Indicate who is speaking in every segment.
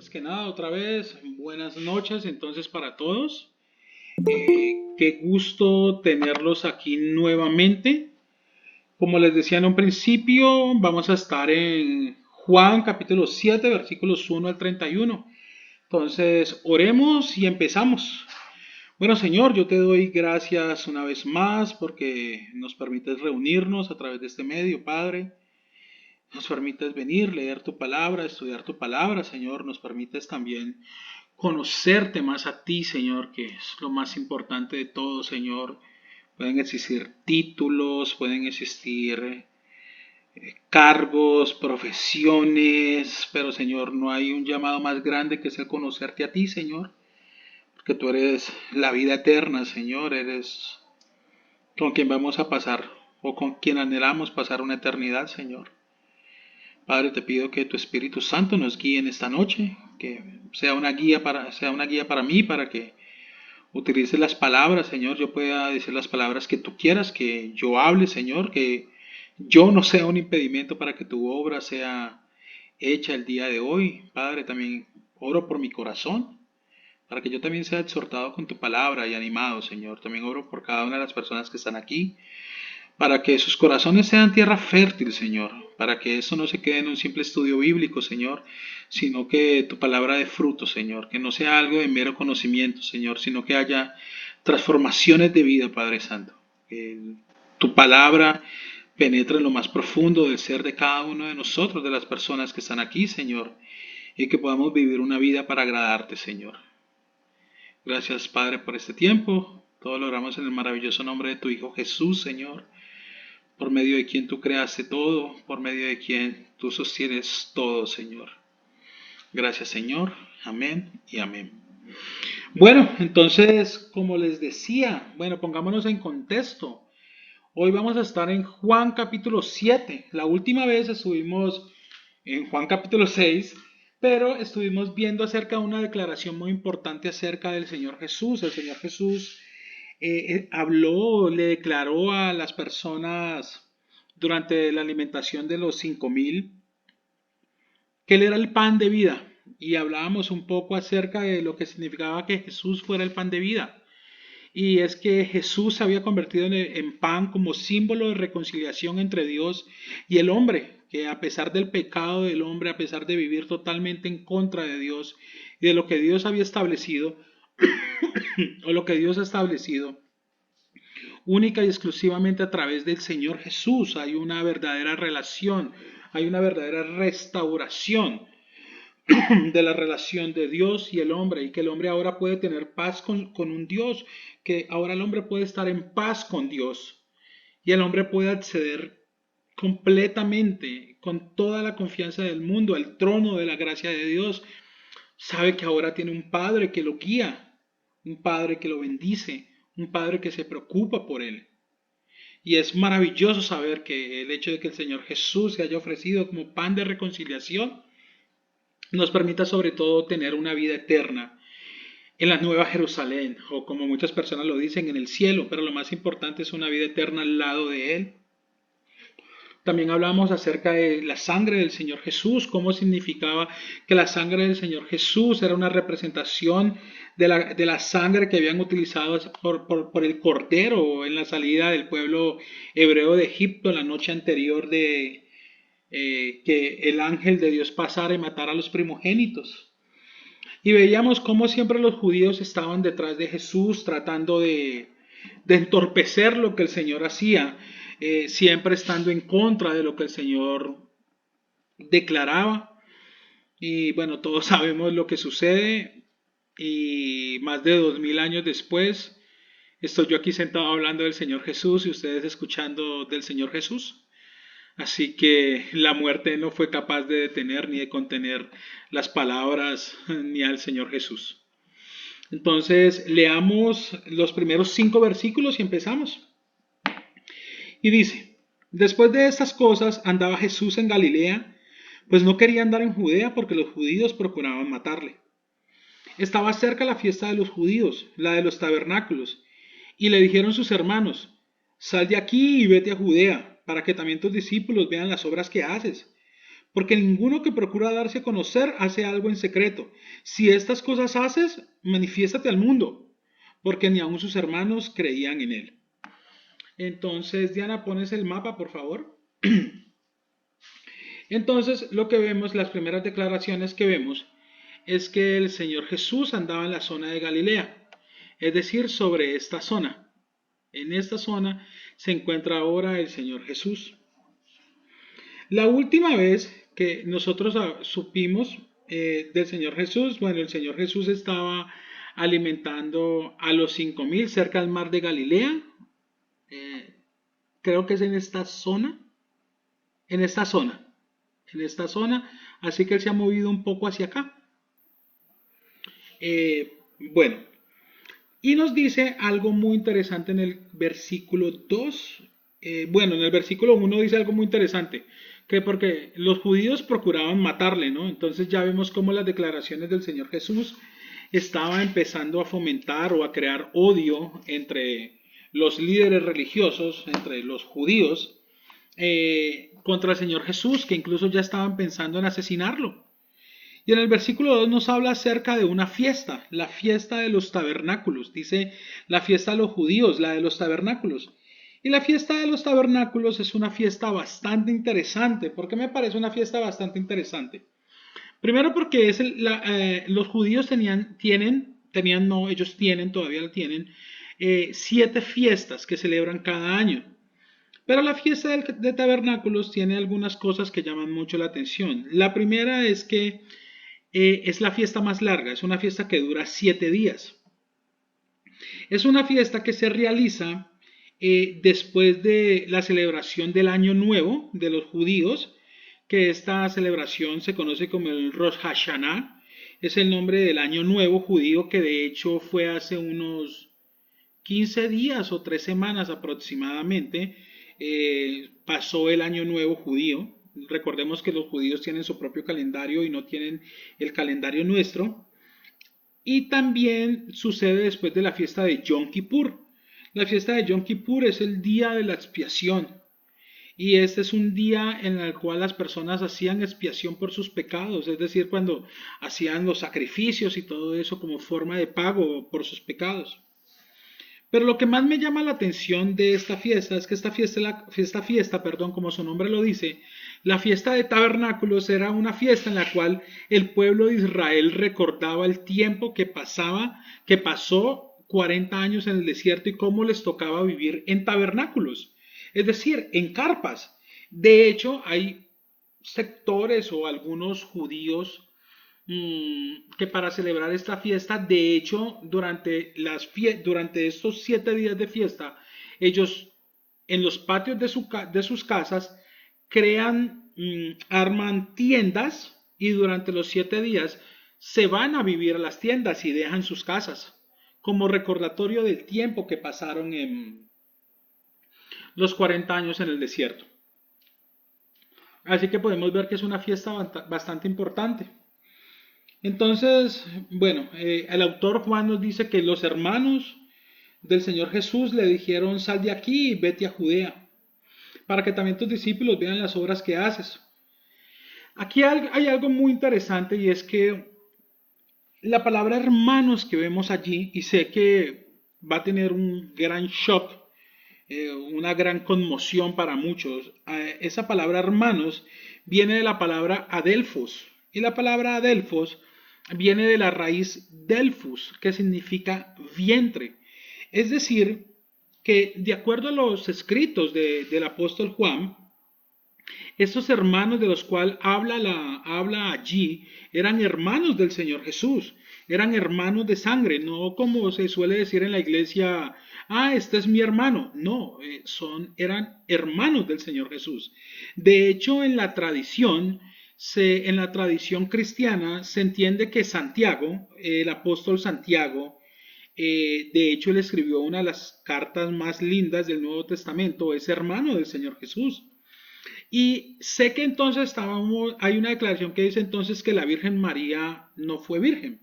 Speaker 1: antes que nada, otra vez, buenas noches entonces para todos. Qué gusto tenerlos aquí nuevamente. Como les decía en un principio, vamos a estar en Juan capítulo 7, versículos 1 al 31. Entonces, oremos y empezamos. Bueno, Señor, yo te doy gracias una vez más porque nos permites reunirnos a través de este medio, Padre. Nos permites venir, leer tu palabra, estudiar tu palabra, Señor. Nos permites también conocerte más a ti, Señor, que es lo más importante de todo, Señor. Pueden existir títulos, pueden existir cargos, profesiones, pero, Señor, no hay un llamado más grande que es el conocerte a ti, Señor. Porque tú eres la vida eterna, Señor. Eres con quien vamos a pasar o con quien anhelamos pasar una eternidad, Señor. Padre, te pido que tu Espíritu Santo nos guíe en esta noche, que sea una guía para mí, para que utilice las palabras, Señor, yo pueda decir las palabras que tú quieras, que yo hable, Señor, que yo no sea un impedimento para que tu obra sea hecha el día de hoy. Padre, también oro por mi corazón, para que yo también sea exhortado con tu palabra y animado, Señor. También oro por cada una de las personas que están aquí, para que sus corazones sean tierra fértil, Señor, para que eso no se quede en un simple estudio bíblico, Señor, sino que tu palabra dé fruto, Señor, que no sea algo de mero conocimiento, Señor, sino que haya transformaciones de vida, Padre Santo. Que tu palabra penetre en lo más profundo del ser de cada uno de nosotros, de las personas que están aquí, Señor, y que podamos vivir una vida para agradarte, Señor. Gracias, Padre, por este tiempo. Todo lo logramos en el maravilloso nombre de tu Hijo Jesús, Señor, por medio de quien tú creaste todo, por medio de quien tú sostienes todo, Señor. Gracias, Señor. Amén y amén. Bueno, entonces, como les decía, bueno, pongámonos en contexto. Hoy vamos a estar en Juan capítulo 7. La última vez estuvimos en Juan capítulo 6, pero estuvimos viendo acerca de una declaración muy importante acerca del Señor Jesús. El Señor Jesús habló, le declaró a las personas durante la alimentación de los 5,000 que Él era el pan de vida. Y hablábamos un poco acerca de lo que significaba que Jesús fuera el pan de vida. Y es que Jesús se había convertido en pan como símbolo de reconciliación entre Dios y el hombre, que a pesar del pecado del hombre, a pesar de vivir totalmente en contra de Dios y de lo que Dios había establecido, o lo que Dios ha establecido, única y exclusivamente a través del Señor Jesús hay una verdadera relación, hay una verdadera restauración de la relación de Dios y el hombre, y que el hombre ahora puede tener paz con un Dios, que ahora el hombre puede estar en paz con Dios y el hombre puede acceder completamente, con toda la confianza del mundo, al trono de la gracia de Dios. Sabe que ahora tiene un Padre que lo guía, un Padre que lo bendice, un Padre que se preocupa por él. Y es maravilloso saber que el hecho de que el Señor Jesús se haya ofrecido como pan de reconciliación nos permita sobre todo tener una vida eterna en la Nueva Jerusalén, o como muchas personas lo dicen, en el cielo, pero lo más importante es una vida eterna al lado de Él. También hablamos acerca de la sangre del Señor Jesús, cómo significaba que la sangre del Señor Jesús era una representación de la sangre que habían utilizado por el Cordero en la salida del pueblo hebreo de Egipto la noche anterior de que el ángel de Dios pasara y matara a los primogénitos. Y veíamos cómo siempre los judíos estaban detrás de Jesús tratando de entorpecer lo que el Señor hacía, siempre estando en contra de lo que el Señor declaraba. Y bueno, todos sabemos lo que sucede y más de 2000 años después estoy yo aquí sentado hablando del Señor Jesús y ustedes escuchando del Señor Jesús. Así que la muerte no fue capaz de detener ni de contener las palabras ni al Señor Jesús. Entonces, leamos los primeros 5 versículos y empezamos. Y dice, después de estas cosas andaba Jesús en Galilea, pues no quería andar en Judea porque los judíos procuraban matarle. Estaba cerca la fiesta de los judíos, la de los tabernáculos, y le dijeron sus hermanos, sal de aquí y vete a Judea, para que también tus discípulos vean las obras que haces, porque ninguno que procura darse a conocer hace algo en secreto. Si estas cosas haces, manifiéstate al mundo, porque ni aun sus hermanos creían en él. Entonces, Diana, pones el mapa, por favor. Entonces, lo que vemos, las primeras declaraciones que vemos, es que el Señor Jesús andaba en la zona de Galilea, es decir, sobre esta zona. En esta zona se encuentra ahora el Señor Jesús. La última vez que nosotros supimos del Señor Jesús, bueno, el Señor Jesús estaba alimentando a los 5,000 cerca del mar de Galilea. Eh, Creo que es en esta zona, en esta zona, en esta zona. Así que él se ha movido un poco hacia acá. Bueno, y nos dice algo muy interesante en el versículo 2. Bueno, en el versículo 1 dice algo muy interesante, que porque los judíos procuraban matarle, ¿no? Entonces ya vemos cómo las declaraciones del Señor Jesús estaban empezando a fomentar o a crear odio entre los líderes religiosos, entre los judíos, contra el Señor Jesús, que incluso ya estaban pensando en asesinarlo. Y en el versículo 2 nos habla acerca de una fiesta, la fiesta de los tabernáculos. Dice la fiesta de los judíos, la de los tabernáculos. Y la fiesta de los tabernáculos es una fiesta bastante interesante. ¿Por qué me parece una fiesta bastante interesante? Primero porque los judíos todavía la tienen, 7 fiestas que celebran cada año. Pero la fiesta de tabernáculos tiene algunas cosas que llaman mucho la atención. La primera es que es la fiesta más larga, es una fiesta que dura 7 días. Es una fiesta que se realiza después de la celebración del Año Nuevo de los judíos, que esta celebración se conoce como el Rosh Hashanah, es el nombre del Año Nuevo judío, que de hecho fue hace unos 15 días o 3 semanas aproximadamente, pasó el Año Nuevo judío. Recordemos que los judíos tienen su propio calendario y no tienen el calendario nuestro. Y también sucede después de la fiesta de Yom Kippur. La fiesta de Yom Kippur es el día de la expiación. Y este es un día en el cual las personas hacían expiación por sus pecados, es decir, cuando hacían los sacrificios y todo eso como forma de pago por sus pecados. Pero lo que más me llama la atención de esta fiesta es que esta fiesta, como su nombre lo dice, la fiesta de tabernáculos era una fiesta en la cual el pueblo de Israel recordaba el tiempo que pasó 40 años en el desierto y cómo les tocaba vivir en tabernáculos, es decir, en carpas. De hecho, hay sectores o algunos judíos que para celebrar esta fiesta, de hecho, durante estos 7 días de fiesta, ellos en los patios de sus casas arman tiendas y durante los 7 días se van a vivir a las tiendas y dejan sus casas como recordatorio del tiempo que pasaron en los 40 años en el desierto. Así que podemos ver que es una fiesta bastante importante. Entonces, bueno, el autor Juan nos dice que los hermanos del Señor Jesús le dijeron: sal de aquí y vete a Judea, para que también tus discípulos vean las obras que haces. Aquí hay algo muy interesante, y es que la palabra hermanos que vemos allí, y sé que va a tener un gran shock, una gran conmoción para muchos, esa palabra hermanos viene de la palabra adelphos, y la palabra adelphos viene de la raíz delphus, que significa vientre. Es decir, que de acuerdo a los escritos del apóstol Juan, estos hermanos de los cuales habla allí eran hermanos del Señor Jesús, eran hermanos de sangre, no como se suele decir en la iglesia: este es mi hermano. No, eran hermanos del Señor Jesús. De hecho, en la tradición cristiana se entiende que Santiago, el apóstol Santiago, de hecho él escribió una de las cartas más lindas del Nuevo Testamento, es hermano del Señor Jesús. Y sé que entonces hay una declaración que dice entonces que la Virgen María no fue virgen.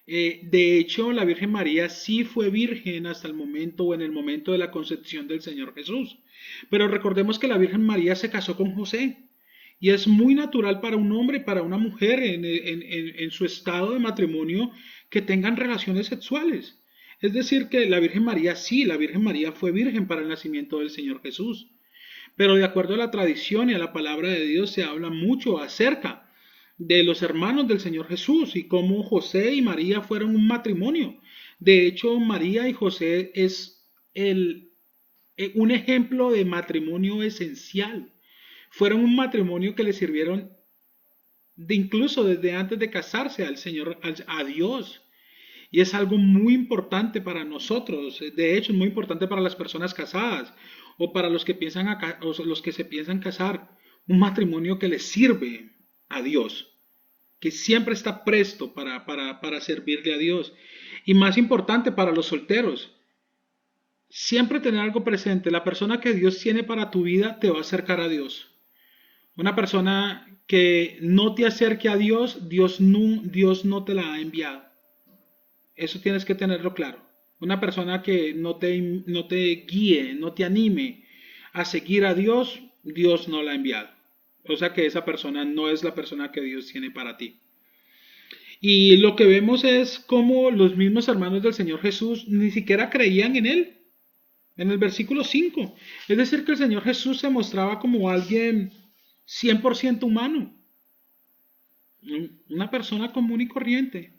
Speaker 1: De hecho, la Virgen María sí fue virgen hasta el momento, o en el momento de la concepción del Señor Jesús. Pero recordemos que la Virgen María se casó con José. Y es muy natural para un hombre y para una mujer en su estado de matrimonio que tengan relaciones sexuales. Es decir, que la Virgen María, sí, la Virgen María fue virgen para el nacimiento del Señor Jesús. Pero de acuerdo a la tradición y a la palabra de Dios se habla mucho acerca de los hermanos del Señor Jesús y cómo José y María fueron un matrimonio. De hecho, María y José es un ejemplo de matrimonio esencial. Fueron un matrimonio que le sirvieron incluso desde antes de casarse al Señor, a Dios. Y es algo muy importante para nosotros. De hecho, es muy importante para las personas casadas o para los que o los que se piensan casar. Un matrimonio que les sirve a Dios, que siempre está presto para servirle a Dios. Y más importante para los solteros, siempre tener algo presente. La persona que Dios tiene para tu vida te va a acercar a Dios. Una persona que no te acerque a Dios, Dios no te la ha enviado. Eso tienes que tenerlo claro. Una persona que no te guíe, no te anime a seguir a Dios, Dios no la ha enviado. O sea que esa persona no es la persona que Dios tiene para ti. Y lo que vemos es cómo los mismos hermanos del Señor Jesús ni siquiera creían en Él. En el versículo 5. Es decir, que el Señor Jesús se mostraba como alguien 100% humano. Una persona común y corriente.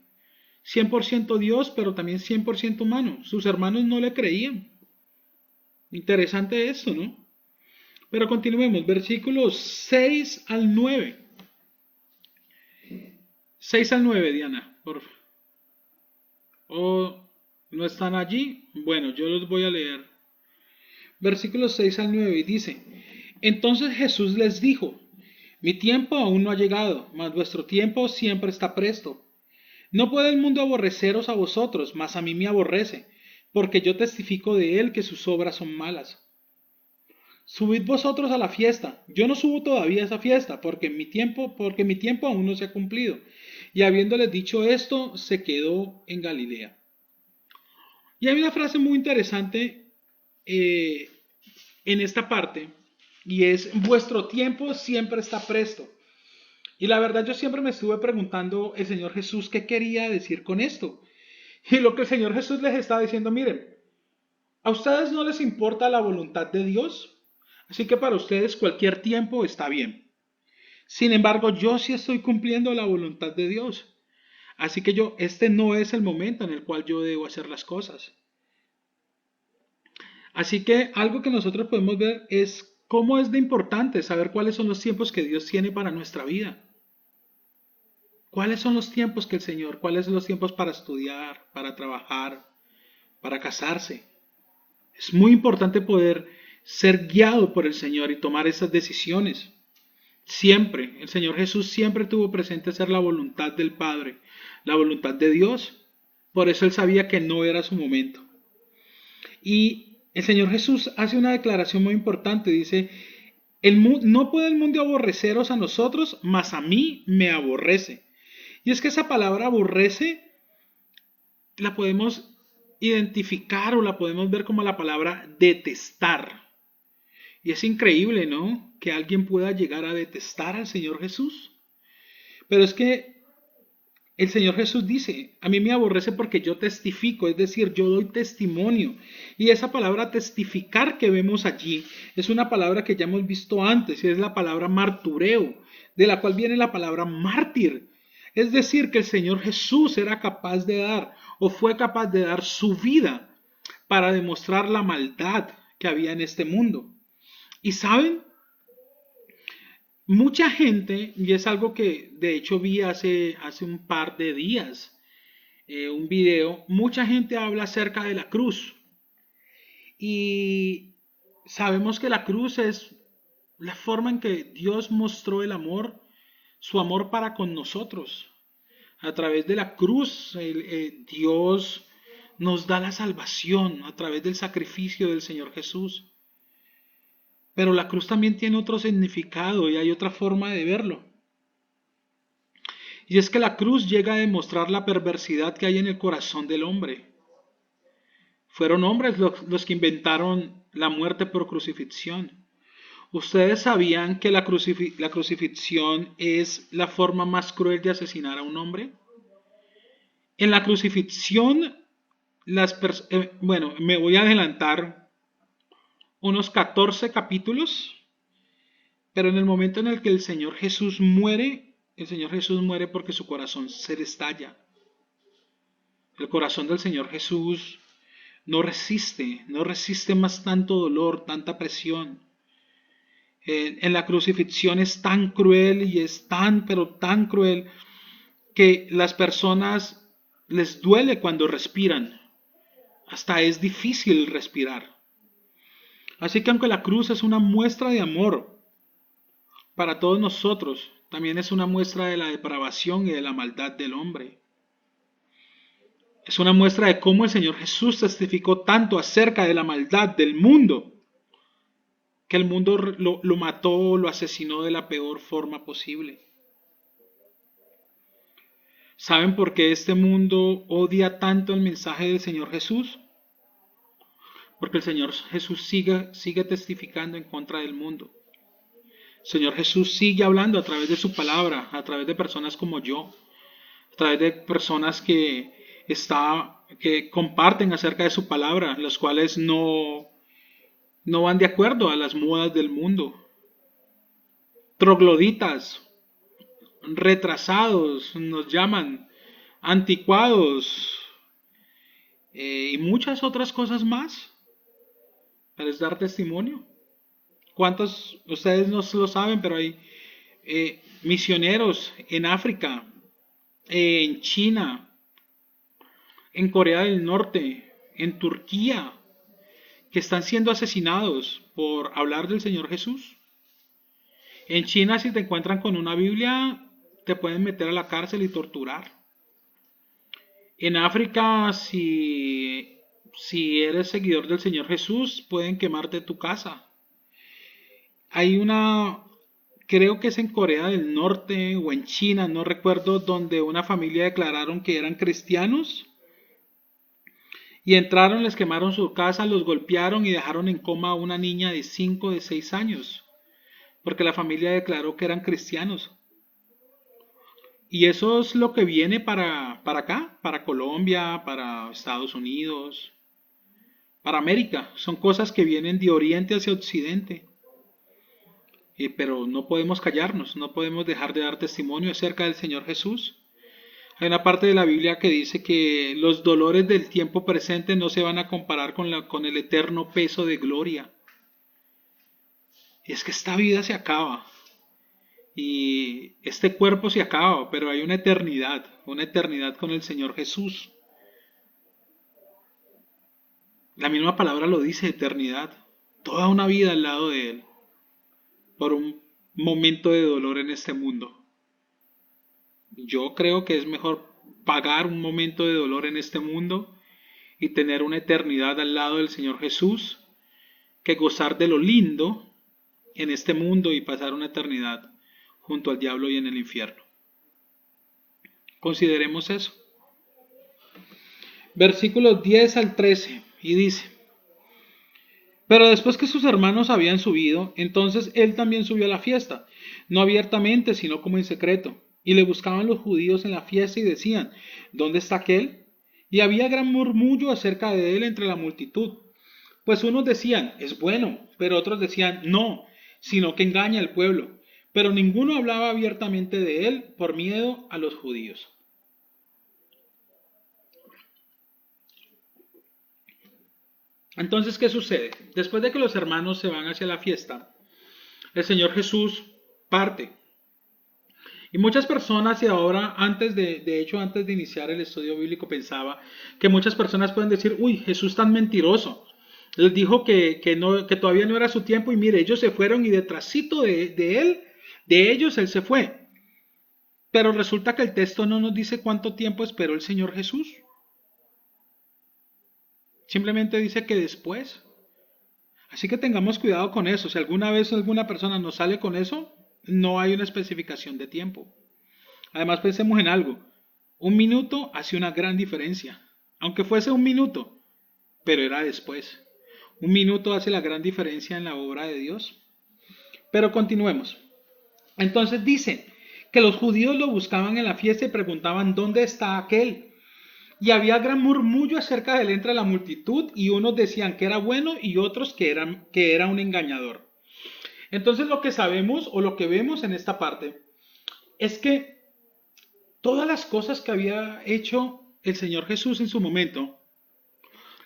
Speaker 1: 100% Dios, pero también 100% humano. Sus hermanos no le creían. Interesante esto, ¿no? Pero continuemos, versículos 6 al 9. 6 al 9, Diana, por favor. ¿O no están allí? Bueno, yo los voy a leer. Versículos 6 al 9 y dice: Entonces Jesús les dijo: Mi tiempo aún no ha llegado, mas vuestro tiempo siempre está presto. No puede el mundo aborreceros a vosotros, mas a mí me aborrece, porque yo testifico de él que sus obras son malas. Subid vosotros a la fiesta. Yo no subo todavía a esa fiesta, porque mi tiempo aún no se ha cumplido. Y habiéndoles dicho esto, se quedó en Galilea. Y hay una frase muy interesante eh, en esta parte, y es: vuestro tiempo siempre está presto. Y la verdad, yo siempre me estuve preguntando el Señor Jesús qué quería decir con esto. Y lo que el Señor Jesús les está diciendo: miren, a ustedes no les importa la voluntad de Dios, así que para ustedes cualquier tiempo está bien. Sin embargo, yo sí estoy cumpliendo la voluntad de Dios. Así que este no es el momento en el cual yo debo hacer las cosas. Así que algo que nosotros podemos ver es cómo es de importante saber cuáles son los tiempos que Dios tiene para nuestra vida. ¿Cuáles son los tiempos que el Señor, cuáles son los tiempos para estudiar, para trabajar, para casarse? Es muy importante poder ser guiado por el Señor y tomar esas decisiones. Siempre, el Señor Jesús siempre tuvo presente hacer la voluntad del Padre, la voluntad de Dios. Por eso Él sabía que no era su momento. Y el Señor Jesús hace una declaración muy importante. Dice: no puede el mundo aborreceros a nosotros, mas a mí me aborrece. Y es que esa palabra aborrece la podemos identificar o la podemos ver como la palabra detestar. Y es increíble, ¿no? Que alguien pueda llegar a detestar al Señor Jesús. Pero es que el Señor Jesús dice: a mí me aborrece porque yo testifico, es decir, yo doy testimonio. Y esa palabra testificar que vemos allí es una palabra que ya hemos visto antes, y es la palabra martureo, de la cual viene la palabra mártir. Es decir, que el Señor Jesús era capaz de dar o fue capaz de dar su vida para demostrar la maldad que había en este mundo. Y saben, mucha gente, y es algo que de hecho vi hace un par de días, un video, mucha gente habla acerca de la cruz. Y sabemos que la cruz es la forma en que Dios mostró el amor, su amor para con nosotros. A través de la cruz, Dios nos da la salvación a través del sacrificio del Señor Jesús. Pero la cruz también tiene otro significado y hay otra forma de verlo. Y es que la cruz llega a demostrar la perversidad que hay en el corazón del hombre. Fueron hombres los que inventaron la muerte por crucifixión. ¿Ustedes sabían que la crucifixión es la forma más cruel de asesinar a un hombre? En la crucifixión, bueno, me voy a adelantar unos 14 capítulos, pero en el momento en el que el Señor Jesús muere porque su corazón se le estalla. El corazón del Señor Jesús no resiste más tanto dolor, tanta presión. En la crucifixión es tan cruel y es tan, pero tan cruel que las personas les duele cuando respiran. Hasta es difícil respirar. Así que aunque la cruz es una muestra de amor para todos nosotros, también es una muestra de la depravación y de la maldad del hombre. Es una muestra de cómo el Señor Jesús testificó tanto acerca de la maldad del mundo, que el mundo lo mató, lo asesinó de la peor forma posible. ¿Saben por qué este mundo odia tanto el mensaje del Señor Jesús? Porque el Señor Jesús sigue testificando en contra del mundo. El Señor Jesús sigue hablando a través de su palabra, a través de personas como yo, a través de personas que comparten acerca de su palabra, los cuales no van de acuerdo a las modas del mundo. Trogloditas, retrasados, nos llaman, anticuados, y muchas otras cosas más. Pero es dar testimonio. ¿Cuántos, ustedes no lo saben, pero hay misioneros en África, en China, en Corea del Norte, en Turquía, que están siendo asesinados por hablar del Señor Jesús? En China, si te encuentran con una Biblia, te pueden meter a la cárcel y torturar. En África, si eres seguidor del Señor Jesús, pueden quemarte tu casa. Hay creo que es en Corea del Norte o en China, no recuerdo, donde una familia declararon que eran cristianos y entraron, les quemaron su casa, los golpearon y dejaron en coma a una niña de 5, de 6 años, porque la familia declaró que eran cristianos. Y eso es lo que viene para acá, para Colombia, para Estados Unidos, para América. Son cosas que vienen de oriente hacia occidente. Pero no podemos callarnos, no podemos dejar de dar testimonio acerca del Señor Jesús. Hay una parte de la Biblia que dice que los dolores del tiempo presente no se van a comparar con el eterno peso de gloria. Y es que esta vida se acaba. Y este cuerpo se acaba, pero hay una eternidad con el Señor Jesús. La misma palabra lo dice, eternidad. Toda una vida al lado de Él, por un momento de dolor en este mundo. Yo creo que es mejor pagar un momento de dolor en este mundo y tener una eternidad al lado del Señor Jesús, que gozar de lo lindo en este mundo y pasar una eternidad junto al diablo y en el infierno. Consideremos eso. Versículos 10 al 13, y dice: Pero después que sus hermanos habían subido, entonces él también subió a la fiesta, no abiertamente, sino como en secreto. Y le buscaban los judíos en la fiesta y decían: ¿Dónde está aquel? Y había gran murmullo acerca de él entre la multitud. Pues unos decían: es bueno, pero otros decían: no, sino que engaña al pueblo. Pero ninguno hablaba abiertamente de él por miedo a los judíos. Entonces, ¿qué sucede? Después de que los hermanos se van hacia la fiesta, el Señor Jesús parte. Y muchas personas, y ahora, antes de iniciar el estudio bíblico, pensaba que muchas personas pueden decir: uy, Jesús tan mentiroso. Él dijo que todavía no era su tiempo, y mire, ellos se fueron y detrásito de ellos, él se fue. Pero resulta que el texto no nos dice cuánto tiempo esperó el Señor Jesús. Simplemente dice que después. Así que tengamos cuidado con eso. Si alguna vez alguna persona nos sale con eso, no hay una especificación de tiempo. Además, pensemos en algo. Un minuto hace una gran diferencia. Aunque fuese un minuto, pero era después. Un minuto hace la gran diferencia en la obra de Dios. Pero continuemos. Entonces dice que los judíos lo buscaban en la fiesta y preguntaban ¿dónde está aquel? Y había gran murmullo acerca de él entre la multitud y unos decían que era bueno y otros que era un engañador. Entonces lo que sabemos o lo que vemos en esta parte es que todas las cosas que había hecho el Señor Jesús en su momento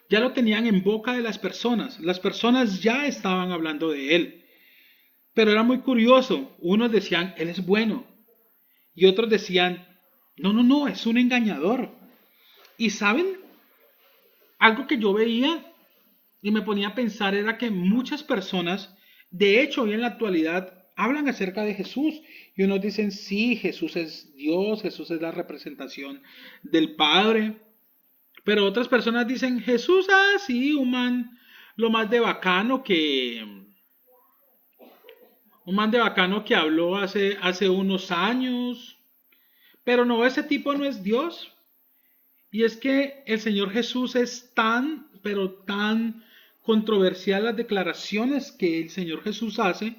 Speaker 1: ya lo tenían en boca de las personas. Las personas ya estaban hablando de él. Pero era muy curioso. Unos decían, él es bueno. Y otros decían, no, no, no, es un engañador. Y saben, algo que yo veía y me ponía a pensar era que muchas personas, de hecho, hoy en la actualidad, hablan acerca de Jesús. Y unos dicen, sí, Jesús es Dios, Jesús es la representación del Padre. Pero otras personas dicen, Jesús, sí, lo más de bacano un man de bacano que habló hace unos años. Pero no, ese tipo no es Dios. Y es que el Señor Jesús es tan, pero tan controversial las declaraciones que el Señor Jesús hace,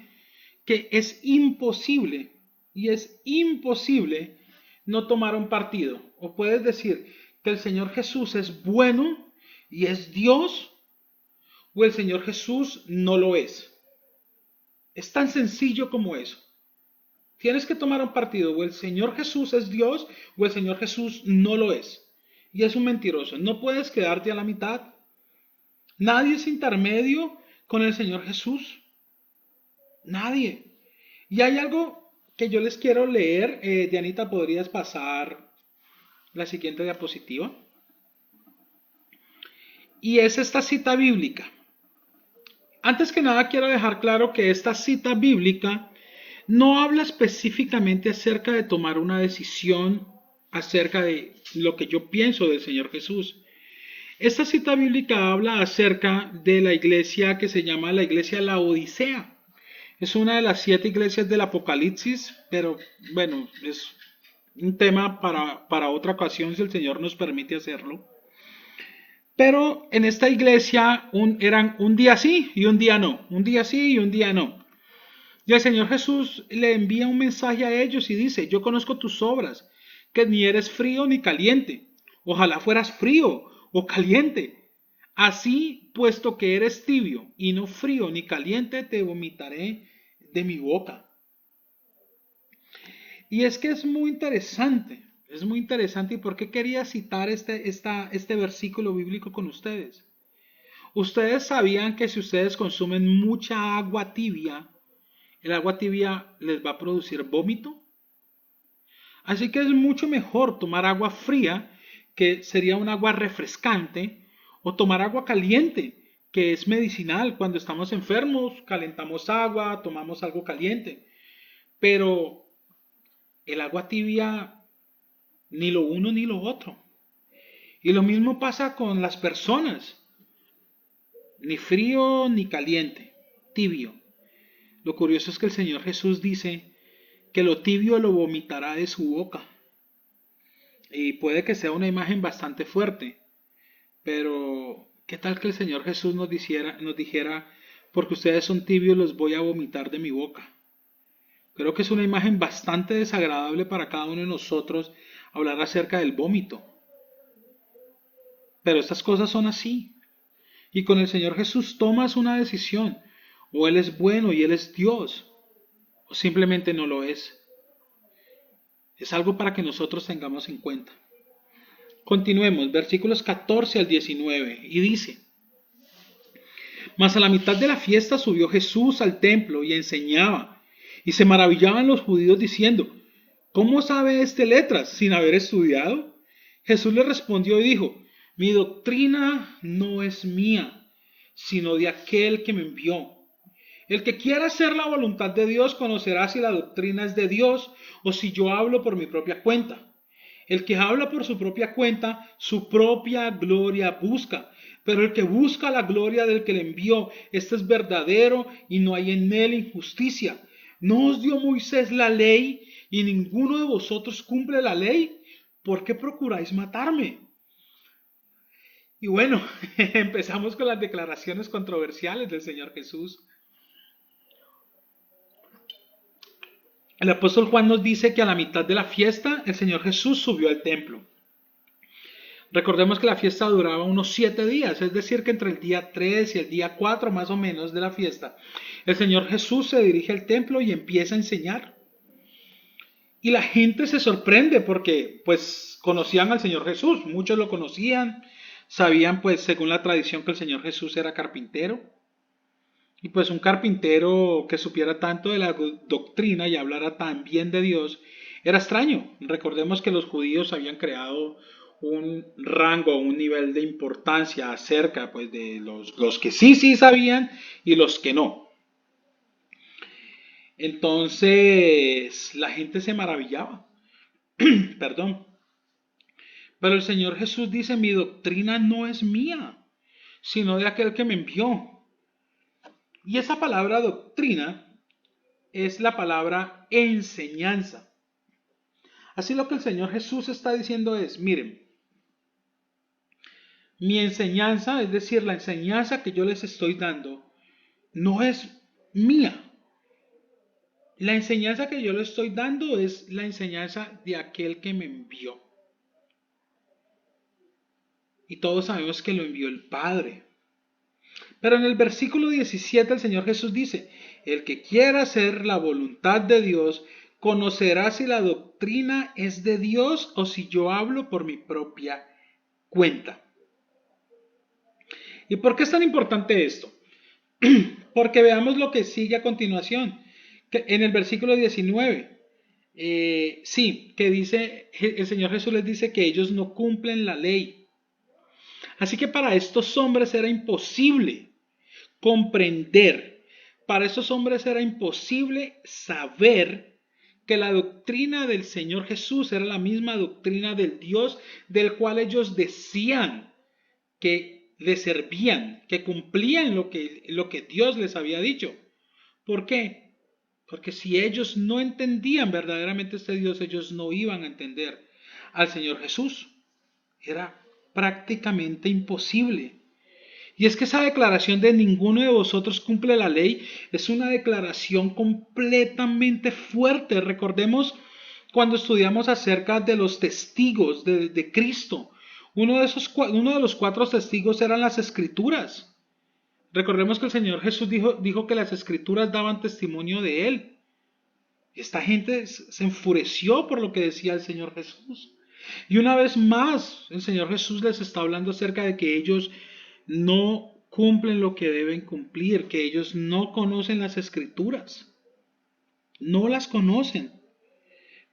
Speaker 1: que es imposible, y es imposible no tomar un partido. O puedes decir que el Señor Jesús es bueno y es Dios, o el Señor Jesús no lo es. Es tan sencillo como eso. Tienes que tomar un partido, o el Señor Jesús es Dios, o el Señor Jesús no lo es. Y es un mentiroso. No puedes quedarte a la mitad. Nadie es intermedio con el Señor Jesús. Nadie. Y hay algo que yo les quiero leer. Dianita, ¿podrías pasar la siguiente diapositiva? Y es esta cita bíblica. Antes que nada quiero dejar claro que esta cita bíblica no habla específicamente acerca de tomar una decisión acerca de lo que yo pienso del Señor Jesús. Esta cita bíblica habla acerca de la iglesia que se llama la iglesia Laodicea. Es una de las 7 iglesias del Apocalipsis, pero bueno, es un tema para otra ocasión si el Señor nos permite hacerlo. Pero en esta iglesia eran un día sí y un día no, un día sí y un día no. Y el Señor Jesús le envía un mensaje a ellos y dice, yo conozco tus obras, que ni eres frío ni caliente. Ojalá fueras frío o caliente. Así, puesto que eres tibio y no frío ni caliente, te vomitaré de mi boca. Y es que es muy interesante. ¿Y por qué quería citar este versículo bíblico con ustedes? Ustedes sabían que si ustedes consumen mucha agua tibia, el agua tibia les va a producir vómito. Así que es mucho mejor tomar agua fría, que sería un agua refrescante, o tomar agua caliente, que es medicinal. Cuando estamos enfermos, calentamos agua, tomamos algo caliente. Pero el agua tibia, ni lo uno ni lo otro. Y lo mismo pasa con las personas. Ni frío ni caliente, tibio. Lo curioso es que el Señor Jesús dice que lo tibio lo vomitará de su boca. Y puede que sea una imagen bastante fuerte, pero ¿qué tal que el Señor Jesús nos dijera, porque ustedes son tibios los voy a vomitar de mi boca? Creo que es una imagen bastante desagradable para cada uno de nosotros hablar acerca del vómito. Pero estas cosas son así. Y con el Señor Jesús tomas una decisión. O Él es bueno y Él es Dios, o simplemente no lo es. Es algo para que nosotros tengamos en cuenta. Continuemos, versículos 14 al 19, y dice, mas a la mitad de la fiesta subió Jesús al templo y enseñaba, y se maravillaban los judíos diciendo, ¿cómo sabe este letras sin haber estudiado? Jesús le respondió y dijo, mi doctrina no es mía, sino de aquel que me envió. El que quiera hacer la voluntad de Dios conocerá si la doctrina es de Dios o si yo hablo por mi propia cuenta. El que habla por su propia cuenta, su propia gloria busca. Pero el que busca la gloria del que le envió, este es verdadero y no hay en él injusticia. ¿No os dio Moisés la ley y ninguno de vosotros cumple la ley? ¿Por qué procuráis matarme? Y bueno, empezamos con las declaraciones controversiales del Señor Jesús. El apóstol Juan nos dice que a la mitad de la fiesta el Señor Jesús subió al templo. Recordemos que la fiesta duraba unos 7 días, es decir, que entre el día 3 y el día 4 más o menos de la fiesta, el Señor Jesús se dirige al templo y empieza a enseñar. Y la gente se sorprende porque pues conocían al Señor Jesús, muchos lo conocían, sabían pues según la tradición que el Señor Jesús era carpintero. Y pues un carpintero que supiera tanto de la doctrina y hablara tan bien de Dios era extraño. Recordemos que los judíos habían creado un rango, un nivel de importancia acerca pues de los que sí sabían y los que no. Entonces la gente se maravillaba. Perdón. Pero el Señor Jesús dice, mi doctrina no es mía, sino de aquel que me envió. Y esa palabra doctrina es la palabra enseñanza. Así lo que el Señor Jesús está diciendo es, miren, mi enseñanza, es decir, la enseñanza que yo les estoy dando, no es mía. La enseñanza que yo les estoy dando es la enseñanza de aquel que me envió. Y todos sabemos que lo envió el Padre. Pero en el versículo 17 el Señor Jesús dice, el que quiera hacer la voluntad de Dios, conocerá si la doctrina es de Dios o si yo hablo por mi propia cuenta. ¿Y por qué es tan importante esto? Porque veamos lo que sigue a continuación, que en el versículo 19. Sí, que dice, el Señor Jesús les dice que ellos no cumplen la ley. Así que para estos hombres era imposible comprender, para estos hombres era imposible saber que la doctrina del Señor Jesús era la misma doctrina del Dios del cual ellos decían que le servían, que cumplían lo que Dios les había dicho. ¿Por qué? Porque si ellos no entendían verdaderamente este Dios, ellos no iban a entender al Señor Jesús. Era prácticamente imposible. Y es que esa declaración de ninguno de vosotros cumple la ley es una declaración completamente fuerte. Recordemos cuando estudiamos acerca de los testigos de Cristo. Uno de los 4 testigos eran las escrituras. Recordemos que el Señor Jesús dijo que las escrituras daban testimonio de Él. Esta gente se enfureció por lo que decía el Señor Jesús. Y una vez más, el Señor Jesús les está hablando acerca de que ellos no cumplen lo que deben cumplir, que ellos no conocen las escrituras. No las conocen.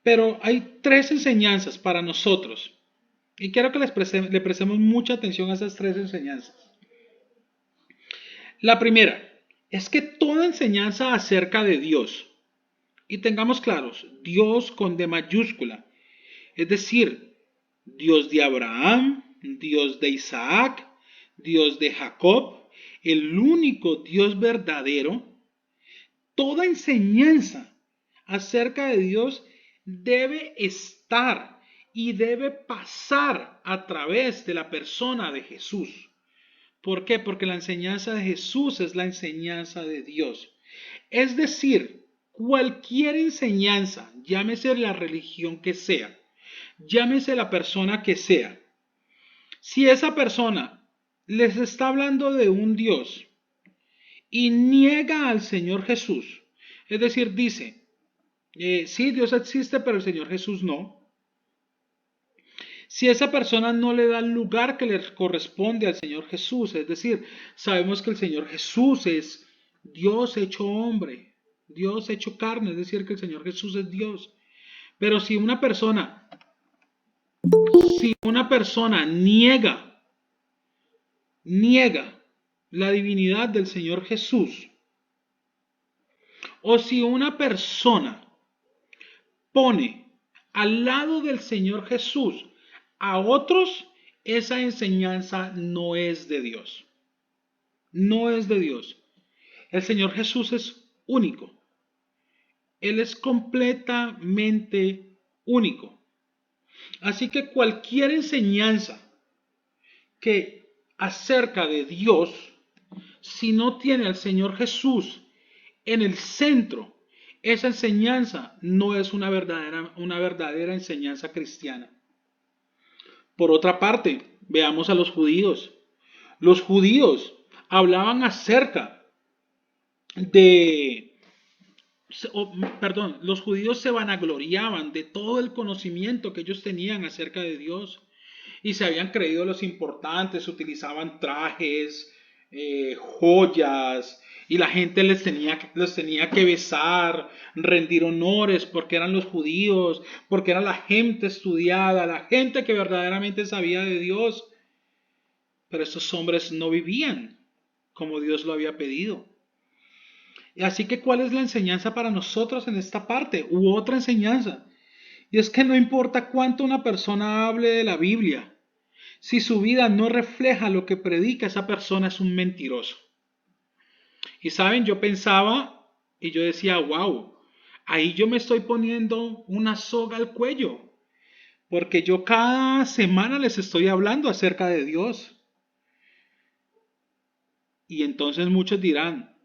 Speaker 1: Pero hay 3 enseñanzas para nosotros. Y quiero que le prestemos mucha atención a esas 3 enseñanzas. La primera es que toda enseñanza acerca de Dios, y tengamos claros, Dios con D mayúscula, es decir, Dios de Abraham, Dios de Isaac, Dios de Jacob, el único Dios verdadero, toda enseñanza acerca de Dios debe estar y debe pasar a través de la persona de Jesús. ¿Por qué? Porque la enseñanza de Jesús es la enseñanza de Dios. Es decir, cualquier enseñanza, llámese la religión que sea, llámese la persona que sea, si esa persona les está hablando de un Dios y niega al Señor Jesús, es decir, dice, sí, Dios existe, pero el Señor Jesús no. Si esa persona no le da el lugar que le corresponde al Señor Jesús, es decir, sabemos que el Señor Jesús es Dios hecho hombre, Dios hecho carne, es decir, que el Señor Jesús es Dios. Pero si una persona niega la divinidad del Señor Jesús, o si una persona pone al lado del Señor Jesús a otros, esa enseñanza no es de Dios. No es de Dios. El Señor Jesús es único. Él es completamente único. Así que cualquier enseñanza que acerca de Dios, si no tiene al Señor Jesús en el centro, Esa enseñanza no es una verdadera enseñanza cristiana. Por otra parte, veamos a los judíos. Los judíos hablaban acerca de, los judíos se vanagloriaban de todo el conocimiento que ellos tenían acerca de Dios y se habían creído los importantes, utilizaban trajes, joyas, y la gente les tenía que besar, rendir honores porque eran los judíos, porque era la gente estudiada, la gente que verdaderamente sabía de Dios. Pero estos hombres no vivían como Dios lo había pedido. Y así que, ¿cuál es la enseñanza para nosotros en esta parte? U otra enseñanza. Y es que no importa cuánto una persona hable de la Biblia, si su vida no refleja lo que predica, esa persona es un mentiroso. Y saben, yo pensaba y yo decía, wow, ahí yo me estoy poniendo una soga al cuello, porque yo cada semana les estoy hablando acerca de Dios. Y entonces muchos dirán,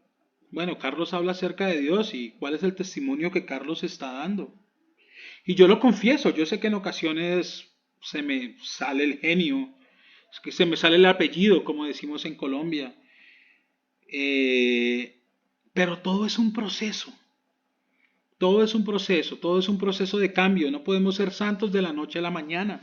Speaker 1: bueno, Carlos habla acerca de Dios y cuál es el testimonio que Carlos está dando. Y yo lo confieso, yo sé que en ocasiones se me sale el genio, es que se me sale el apellido, como decimos en Colombia. Pero todo es un proceso, todo es un proceso de cambio. No podemos ser santos de la noche a la mañana.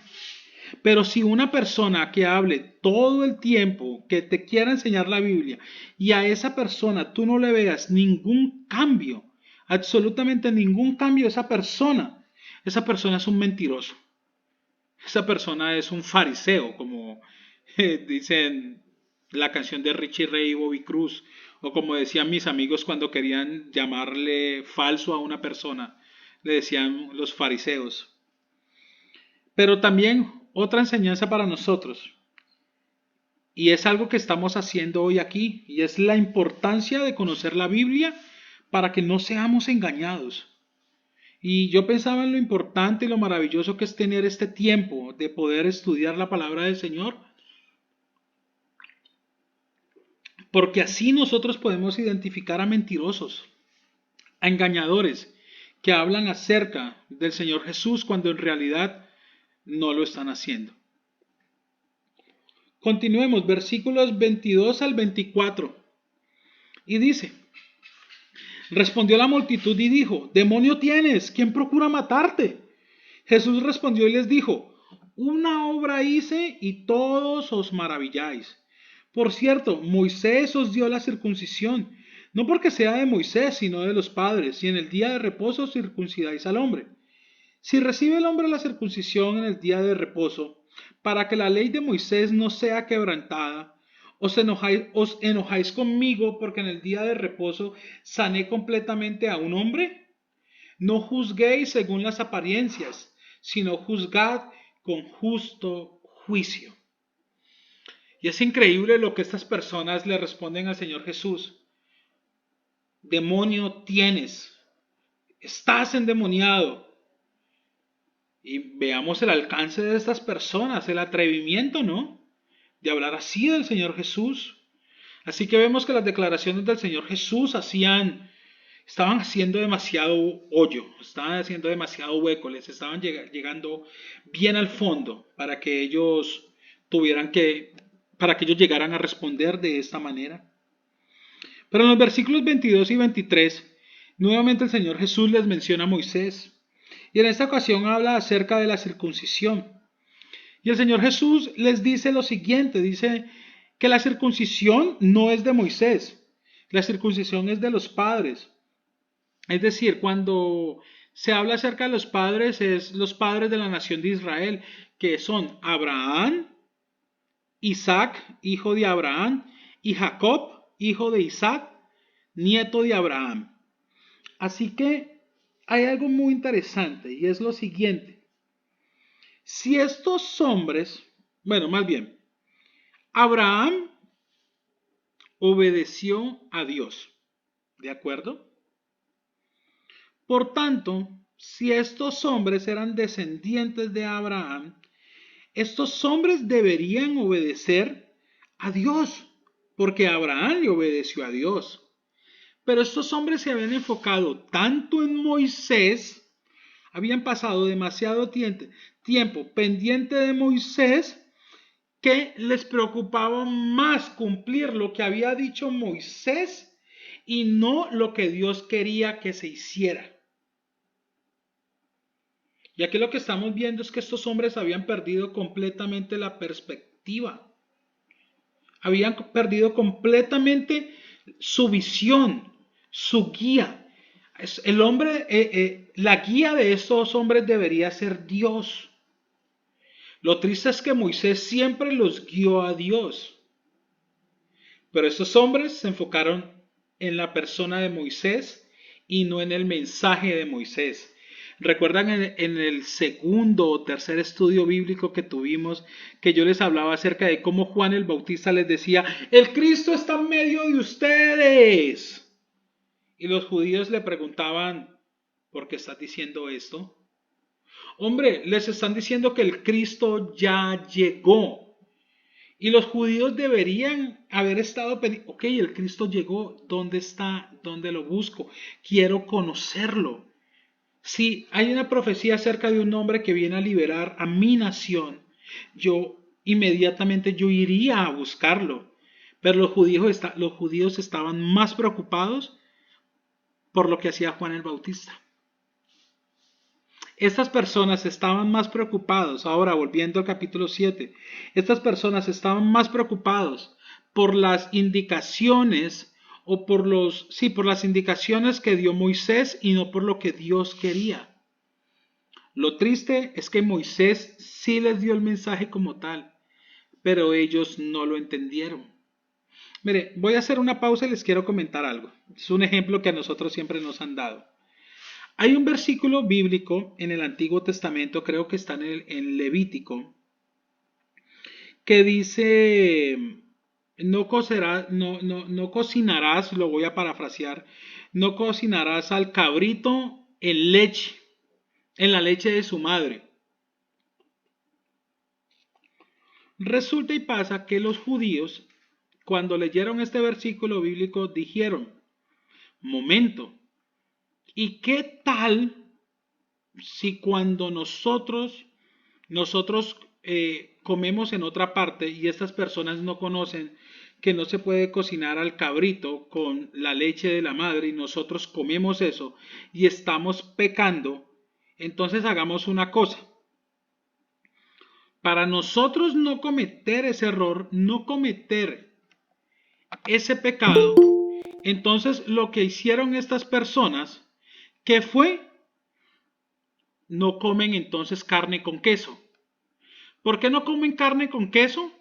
Speaker 1: Pero si una persona que hable todo el tiempo, que te quiera enseñar la Biblia, y a esa persona tú no le veas ningún cambio, absolutamente ningún cambio, esa persona es un mentiroso. Esa persona es un fariseo, como dicen la canción de Richie Ray y Bobby Cruz, o como decían mis amigos cuando querían llamarle falso a una persona, le decían los fariseos. Pero también otra enseñanza para nosotros, y es algo que estamos haciendo hoy aquí, y es la importancia de conocer la Biblia para que no seamos engañados. Y yo pensaba en lo importante y lo maravilloso que es tener este tiempo de poder estudiar la palabra del Señor, porque así nosotros podemos identificar a mentirosos, a engañadores, que hablan acerca del Señor Jesús cuando en realidad no lo están haciendo. Continuemos, versículos 22 al 24. Y dice, respondió la multitud y dijo, demonio tienes, ¿quién procura matarte? Jesús respondió y les dijo, una obra hice y todos os maravilláis. Por cierto, Moisés os dio la circuncisión, no porque sea de Moisés, sino de los padres, y en el día de reposo circuncidáis al hombre. Si recibe el hombre la circuncisión en el día de reposo, para que la ley de Moisés no sea quebrantada, os enojáis conmigo porque en el día de reposo sané completamente a un hombre. No juzguéis según las apariencias, sino juzgad con justo juicio. Y es increíble lo que estas personas le responden al Señor Jesús. Demonio tienes, estás endemoniado. Y veamos el alcance de estas personas, el atrevimiento, ¿no? De hablar así del Señor Jesús. Así que vemos que las declaraciones del Señor Jesús estaban haciendo demasiado hoyo, estaban haciendo demasiado hueco, les estaban llegando bien al fondo para que ellos llegaran a responder de esta manera. Pero en los versículos 22 y 23, nuevamente el Señor Jesús les menciona a Moisés. Y en esta ocasión habla acerca de la circuncisión. Y el Señor Jesús les dice lo siguiente, dice que la circuncisión no es de Moisés, la circuncisión es de los padres. Es decir, cuando se habla acerca de los padres, es los padres de la nación de Israel, que son Abraham, Isaac, hijo de Abraham, y Jacob, hijo de Isaac, nieto de Abraham. Así que hay algo muy interesante y es lo siguiente. Si estos hombres, bueno, más bien, Abraham obedeció a Dios, ¿de acuerdo? Por tanto, si estos hombres eran descendientes de Abraham, estos hombres deberían obedecer a Dios, porque Abraham le obedeció a Dios. Pero estos hombres se habían enfocado tanto en Moisés, habían pasado demasiado tiempo pendiente de Moisés, que les preocupaba más cumplir lo que había dicho Moisés y no lo que Dios quería que se hiciera. Y aquí lo que estamos viendo es que estos hombres habían perdido completamente la perspectiva. Habían perdido completamente su visión, su guía. El hombre, la guía de estos hombres debería ser Dios. Lo triste es que Moisés siempre los guió a Dios. Pero estos hombres se enfocaron en la persona de Moisés y no en el mensaje de Moisés. ¿Recuerdan en el segundo o tercer estudio bíblico que tuvimos que yo les hablaba acerca de cómo Juan el Bautista les decía, el Cristo está en medio de ustedes? Y los judíos le preguntaban, ¿por qué estás diciendo esto? Hombre, les están diciendo que el Cristo ya llegó. Y los judíos deberían haber estado pendientes, ok, el Cristo llegó, ¿dónde está? ¿Dónde lo busco? Quiero conocerlo. Si hay una profecía acerca de un hombre que viene a liberar a mi nación, yo inmediatamente yo iría a buscarlo. Pero los judíos estaban más preocupados por lo que hacía Juan el Bautista. Estas personas estaban más preocupados, ahora volviendo al capítulo 7, estas personas estaban más preocupados por las indicaciones o por las indicaciones que dio Moisés y no por lo que Dios quería. Lo triste es que Moisés sí les dio el mensaje como tal, pero ellos no lo entendieron. Mire, voy a hacer una pausa y les quiero comentar algo. Es un ejemplo que a nosotros siempre nos han dado. Hay un versículo bíblico en el Antiguo Testamento, creo que está en Levítico, que dice, no cocinarás, lo voy a parafrasear, no cocinarás al cabrito en la leche de su madre. Resulta y pasa que los judíos, cuando leyeron este versículo bíblico, dijeron, momento, ¿y qué tal si cuando nosotros comemos en otra parte y estas personas no conocen que no se puede cocinar al cabrito con la leche de la madre y nosotros comemos eso y estamos pecando? Entonces hagamos una cosa. Para nosotros no cometer ese error, no cometer ese pecado, entonces lo que hicieron estas personas, ¿qué fue? No comen entonces carne con queso. ¿Por qué no comen carne con queso?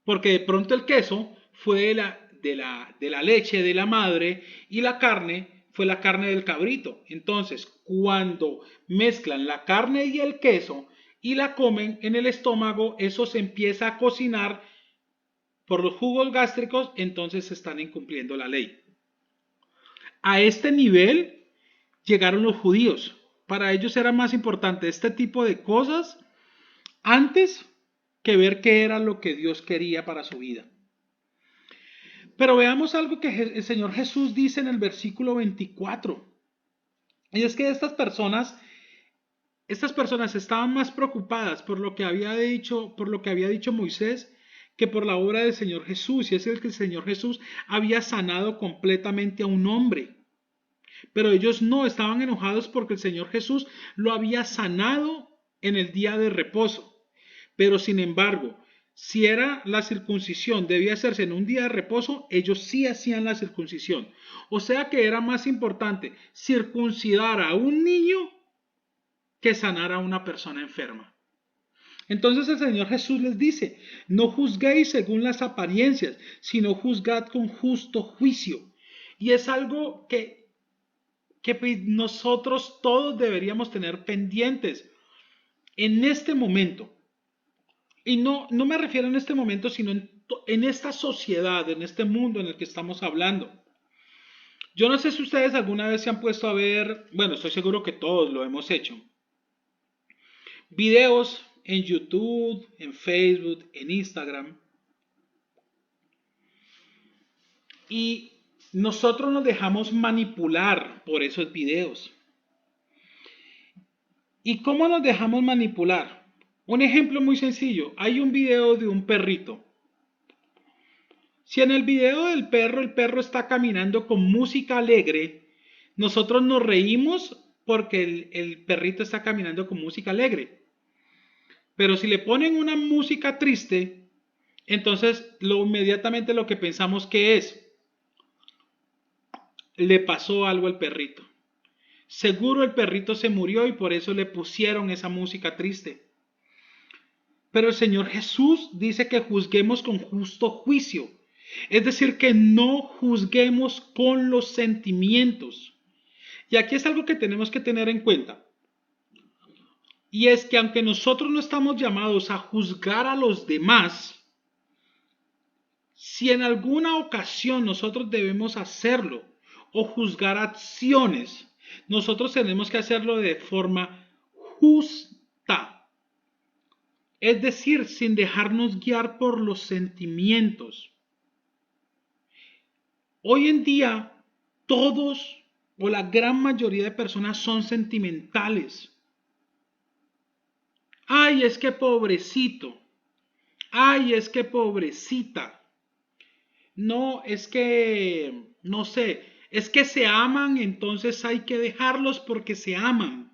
Speaker 1: Porque de pronto el queso fue de la leche de la madre y la carne fue la carne del cabrito. Entonces, cuando mezclan la carne y el queso y la comen en el estómago, eso se empieza a cocinar por los jugos gástricos, entonces están incumpliendo la ley. A este nivel llegaron los judíos. Para ellos era más importante este tipo de cosas antes que ver qué era lo que Dios quería para su vida. Pero veamos algo que el Señor Jesús dice en el versículo 24. Y es que estas personas estaban más preocupadas por lo que había dicho Moisés que por la obra del Señor Jesús. Y es el que el Señor Jesús había sanado completamente a un hombre. Pero ellos no estaban enojados porque el Señor Jesús lo había sanado en el día de reposo. Pero sin embargo, si era la circuncisión, debía hacerse en un día de reposo, ellos sí hacían la circuncisión. O sea que era más importante circuncidar a un niño que sanar a una persona enferma. Entonces el Señor Jesús les dice, no juzguéis según las apariencias, sino juzgad con justo juicio. Y es algo que nosotros todos deberíamos tener pendientes en este momento. Y no me refiero en este momento, sino en esta sociedad, en este mundo en el que estamos hablando. Yo no sé si ustedes alguna vez se han puesto a ver, bueno, estoy seguro que todos lo hemos hecho, videos en YouTube, en Facebook, en Instagram. Y nosotros nos dejamos manipular por esos videos. ¿Y cómo nos dejamos manipular? Un ejemplo muy sencillo. Hay un video de un perrito. Si en el video del perro, el perro está caminando con música alegre, nosotros nos reímos porque el perrito está caminando con música alegre. Pero si le ponen una música triste, entonces inmediatamente lo que pensamos que es, le pasó algo al perrito. Seguro el perrito se murió y por eso le pusieron esa música triste. Pero el Señor Jesús dice que juzguemos con justo juicio. Es decir, que no juzguemos con los sentimientos. Y aquí es algo que tenemos que tener en cuenta. Y es que aunque nosotros no estamos llamados a juzgar a los demás, si en alguna ocasión nosotros debemos hacerlo o juzgar acciones, nosotros tenemos que hacerlo de forma justa. Es decir, sin dejarnos guiar por los sentimientos. Hoy en día, todos o la gran mayoría de personas son sentimentales. Ay, es que pobrecito. Ay, es que pobrecita. No, es que, no sé, es que se aman, entonces hay que dejarlos porque se aman.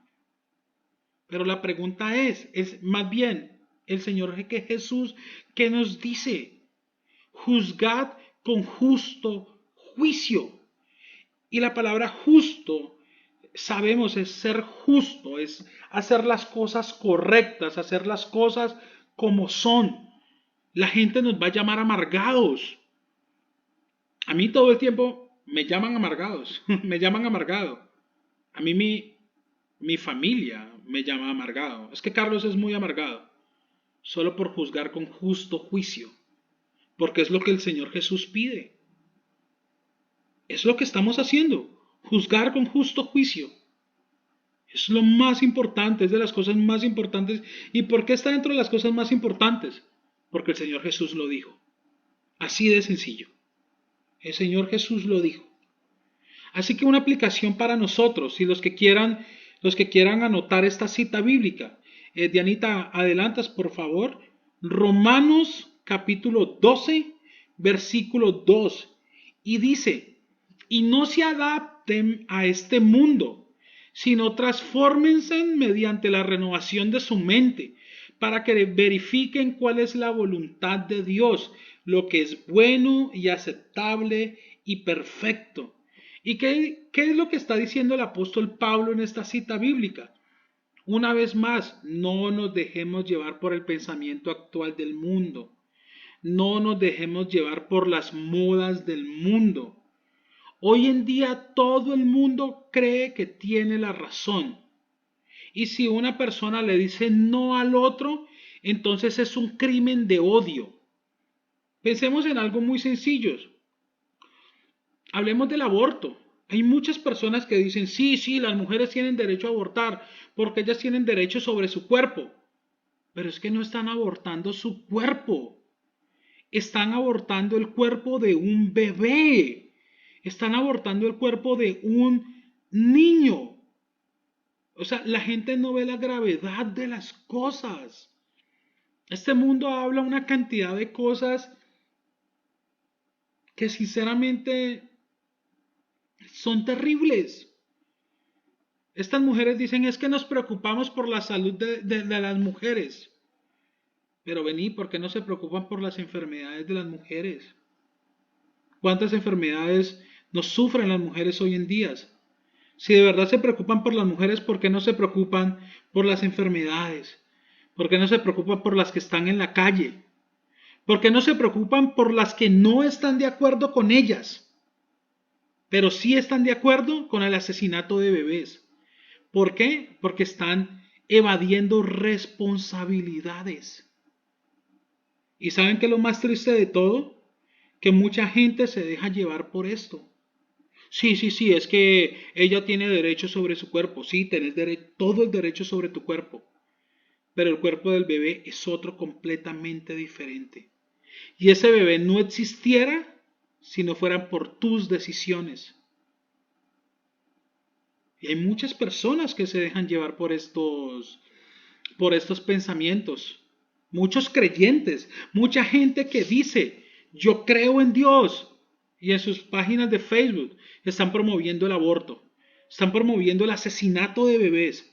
Speaker 1: Pero la pregunta es más bien, el Señor Jesús, ¿qué nos dice? Juzgad con justo juicio. Y la palabra justo, sabemos, es ser justo, es hacer las cosas correctas, hacer las cosas como son. La gente nos va a llamar amargados. A mí todo el tiempo me llaman amargados, me llaman amargado. A mí mi familia me llama amargado. Es que Carlos es muy amargado, solo por juzgar con justo juicio, porque es lo que el Señor Jesús pide. Es lo que estamos haciendo, juzgar con justo juicio. Es lo más importante, es de las cosas más importantes. ¿Y por qué está dentro de las cosas más importantes? Porque el Señor Jesús lo dijo. Así de sencillo. El Señor Jesús lo dijo. Así que una aplicación para nosotros y los que quieran anotar esta cita bíblica. Dianita, adelantas por favor. Romanos capítulo 12, versículo 2. Y dice, y no se adapten a este mundo, sino transfórmense mediante la renovación de su mente, para que verifiquen cuál es la voluntad de Dios, lo que es bueno y aceptable y perfecto. ¿Y qué es lo que está diciendo el apóstol Pablo en esta cita bíblica? Una vez más, no nos dejemos llevar por el pensamiento actual del mundo. No nos dejemos llevar por las modas del mundo. Hoy en día todo el mundo cree que tiene la razón. Y si una persona le dice no al otro, entonces es un crimen de odio. Pensemos en algo muy sencillo. Hablemos del aborto. Hay muchas personas que dicen, sí, las mujeres tienen derecho a abortar porque ellas tienen derecho sobre su cuerpo. Pero es que no están abortando su cuerpo. Están abortando el cuerpo de un bebé. Están abortando el cuerpo de un niño. O sea, la gente no ve la gravedad de las cosas. Este mundo habla una cantidad de cosas que sinceramente son terribles. Estas mujeres dicen es que nos preocupamos por la salud de las mujeres. Pero vení, ¿por qué no se preocupan por las enfermedades de las mujeres? ¿Cuántas enfermedades nos sufren las mujeres hoy en día? Si de verdad se preocupan por las mujeres, ¿por qué no se preocupan por las enfermedades? ¿Por qué no se preocupan por las que están en la calle? ¿Por qué no se preocupan por las que no están de acuerdo con ellas, pero sí están de acuerdo con el asesinato de bebés? ¿Por qué? Porque están evadiendo responsabilidades. ¿Y saben qué es lo más triste de todo? Que mucha gente se deja llevar por esto. Sí, es que ella tiene derecho sobre su cuerpo. Sí, tenés todo el derecho sobre tu cuerpo. Pero el cuerpo del bebé es otro completamente diferente. Y ese bebé no existiera si no fueran por tus decisiones. Y hay muchas personas que se dejan llevar por estos pensamientos. Muchos creyentes, mucha gente que dice, yo creo en Dios. Y en sus páginas de Facebook están promoviendo el aborto. Están promoviendo el asesinato de bebés.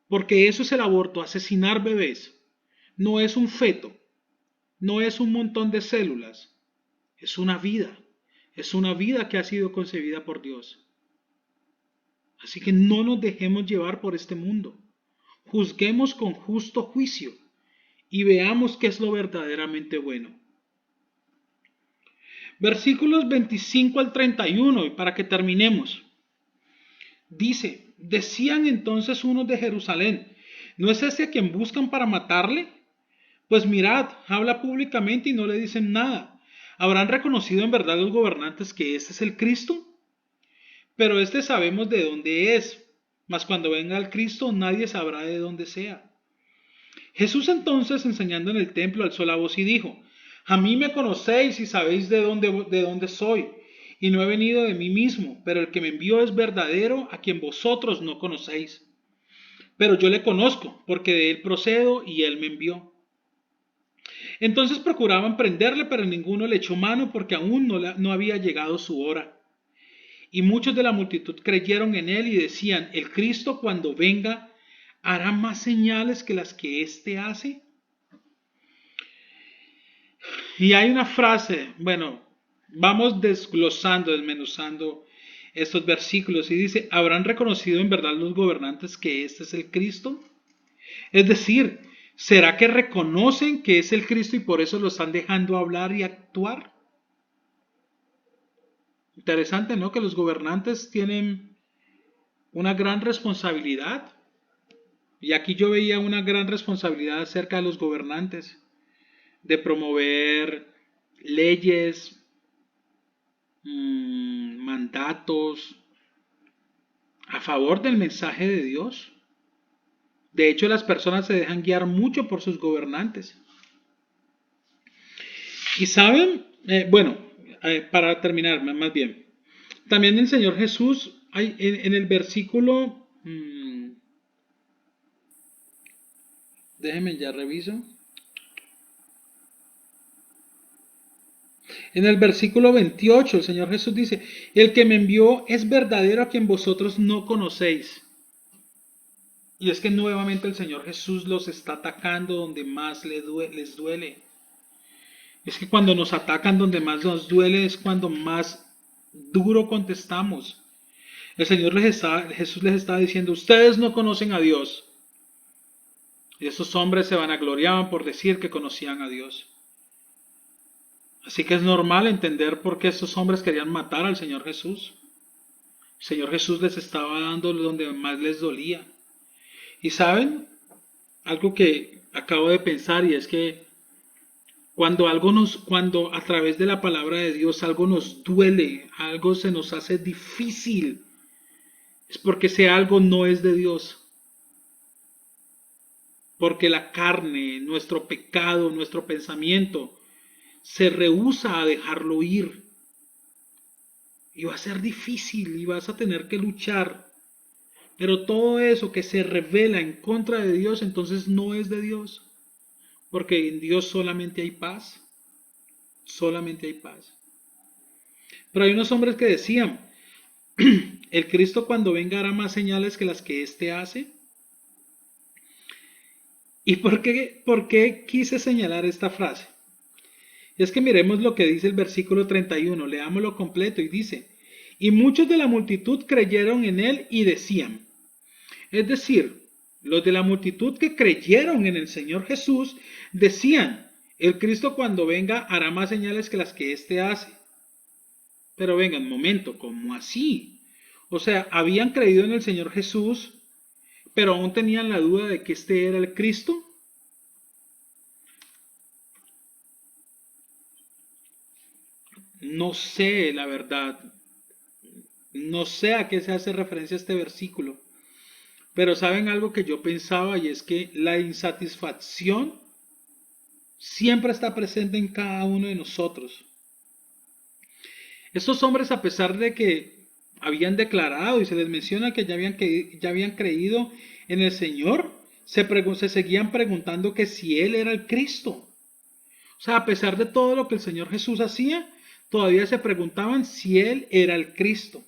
Speaker 1: Porque eso es el aborto, asesinar bebés. No es un feto. No es un montón de células. Es una vida. Es una vida que ha sido concebida por Dios. Así que no nos dejemos llevar por este mundo. Juzguemos con justo juicio y veamos qué es lo verdaderamente bueno. Versículos 25 al 31, y para que terminemos. Dice, decían entonces unos de Jerusalén, ¿no es ese a quien buscan para matarle? Pues mirad, habla públicamente y no le dicen nada. ¿Habrán reconocido en verdad los gobernantes que este es el Cristo? Pero este sabemos de dónde es, mas cuando venga el Cristo nadie sabrá de dónde sea. Jesús entonces, enseñando en el templo, alzó la voz y dijo, a mí me conocéis y sabéis de dónde soy, y no he venido de mí mismo, pero el que me envió es verdadero, a quien vosotros no conocéis. Pero yo le conozco, porque de él procedo y él me envió. Entonces procuraban prenderle, pero ninguno le echó mano, porque aún no había llegado su hora. Y muchos de la multitud creyeron en él y decían, el Cristo cuando venga hará más señales que las que éste hace. Y hay una frase, bueno, vamos desmenuzando estos versículos y dice, ¿habrán reconocido en verdad los gobernantes que este es el Cristo? Es decir, ¿será que reconocen que es el Cristo y por eso lo están dejando hablar y actuar? Interesante, ¿no? Que los gobernantes tienen una gran responsabilidad. Y aquí yo veía una gran responsabilidad acerca de los gobernantes, de promover leyes, mandatos a favor del mensaje de Dios. De hecho, las personas se dejan guiar mucho por sus gobernantes. Y saben, para terminar, más bien, también el Señor Jesús, en el versículo, déjenme ya reviso. En el versículo 28, el Señor Jesús dice, el que me envió es verdadero a quien vosotros no conocéis. Y es que nuevamente el Señor Jesús los está atacando donde más les duele. Es que cuando nos atacan donde más nos duele es cuando más duro contestamos. Jesús les está diciendo, ustedes no conocen a Dios. Y esos hombres se vanagloriaban por decir que conocían a Dios. Así que es normal entender por qué estos hombres querían matar al Señor Jesús. El Señor Jesús les estaba dando donde más les dolía. Y saben, algo que acabo de pensar y es que cuando a través de la palabra de Dios algo nos duele, algo se nos hace difícil, es porque ese algo no es de Dios. Porque la carne, nuestro pecado, nuestro pensamiento, se rehúsa a dejarlo ir. Y va a ser difícil y vas a tener que luchar. Pero todo eso que se revela en contra de Dios, entonces no es de Dios. Porque en Dios solamente hay paz. Solamente hay paz. Pero hay unos hombres que decían, el Cristo cuando venga hará más señales que las que éste hace. ¿Y por qué quise señalar esta frase? Es que miremos lo que dice el versículo 31, leámoslo completo y dice, y muchos de la multitud creyeron en él y decían, es decir, los de la multitud que creyeron en el Señor Jesús decían, el Cristo cuando venga hará más señales que las que éste hace. Pero venga, un momento, ¿cómo así? O sea, habían creído en el Señor Jesús, pero aún tenían la duda de que este era el Cristo. No sé, la verdad. No sé a qué se hace referencia este versículo. Pero saben algo que yo pensaba y es que la insatisfacción siempre está presente en cada uno de nosotros. Estos hombres, a pesar de que habían declarado y se les menciona que ya habían creído en el Señor, se seguían preguntando que si Él era el Cristo. O sea, a pesar de todo lo que el Señor Jesús hacía, todavía se preguntaban si Él era el Cristo.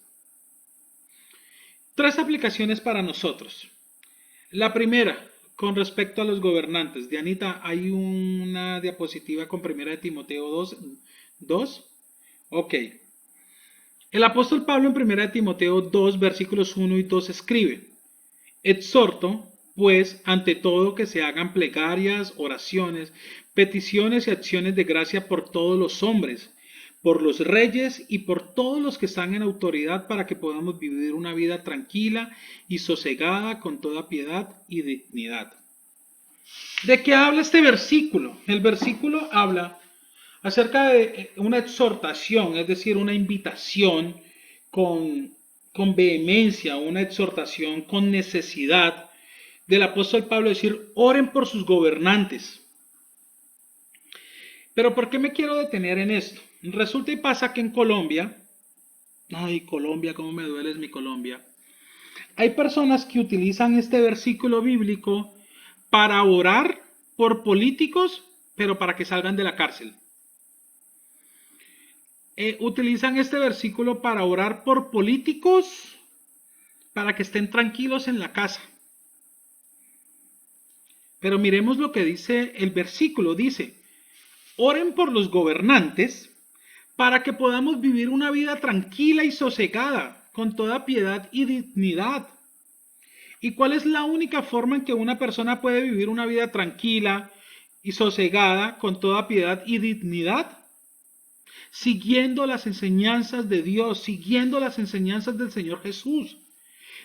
Speaker 1: Tres aplicaciones para nosotros. La primera, con respecto a los gobernantes. Dianita, hay una diapositiva con 1 de Timoteo 2. Ok. El apóstol Pablo en 1 de Timoteo 2, versículos 1 y 2 escribe: Exhorto, pues, ante todo que se hagan plegarias, oraciones, peticiones y acciones de gracia por todos los hombres, por los reyes y por todos los que están en autoridad, para que podamos vivir una vida tranquila y sosegada con toda piedad y dignidad. ¿De qué habla este versículo? El versículo habla acerca de una exhortación, es decir, una invitación con vehemencia, una exhortación con necesidad del apóstol Pablo, decir: oren por sus gobernantes. Pero ¿por qué me quiero detener en esto? Resulta y pasa que en Colombia, ay, Colombia, cómo me duele es mi Colombia, hay personas que utilizan este versículo bíblico para orar por políticos, pero para que salgan de la cárcel. Utilizan este versículo para orar por políticos, para que estén tranquilos en la casa. Pero miremos lo que dice el versículo. Dice: oren por los gobernantes para que podamos vivir una vida tranquila y sosegada, con toda piedad y dignidad. ¿Y cuál es la única forma en que una persona puede vivir una vida tranquila y sosegada, con toda piedad y dignidad? Siguiendo las enseñanzas de Dios, siguiendo las enseñanzas del Señor Jesús.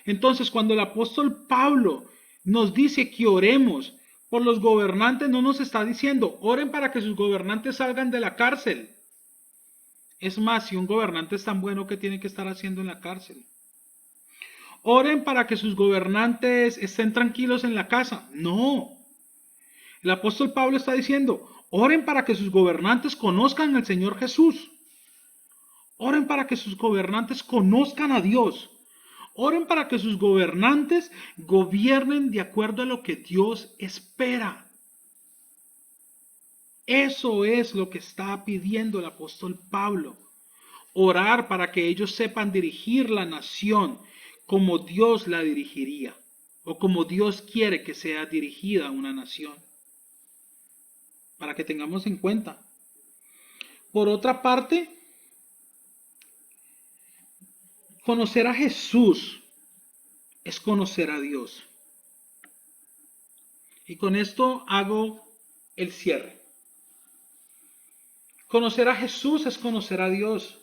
Speaker 1: Entonces, cuando el apóstol Pablo nos dice que oremos por los gobernantes, no nos está diciendo oren para que sus gobernantes salgan de la cárcel. Es más, si un gobernante es tan bueno, ¿qué tiene que estar haciendo en la cárcel? Oren para que sus gobernantes estén tranquilos en la casa. No. El apóstol Pablo está diciendo: oren para que sus gobernantes conozcan al Señor Jesús. Oren para que sus gobernantes conozcan a Dios. Oren para que sus gobernantes gobiernen de acuerdo a lo que Dios espera. Eso es lo que está pidiendo el apóstol Pablo. Orar para que ellos sepan dirigir la nación como Dios la dirigiría, o como Dios quiere que sea dirigida una nación. Para que tengamos en cuenta. Por otra parte, conocer a Jesús es conocer a Dios. Y con esto hago el cierre. Conocer a Jesús es conocer a Dios.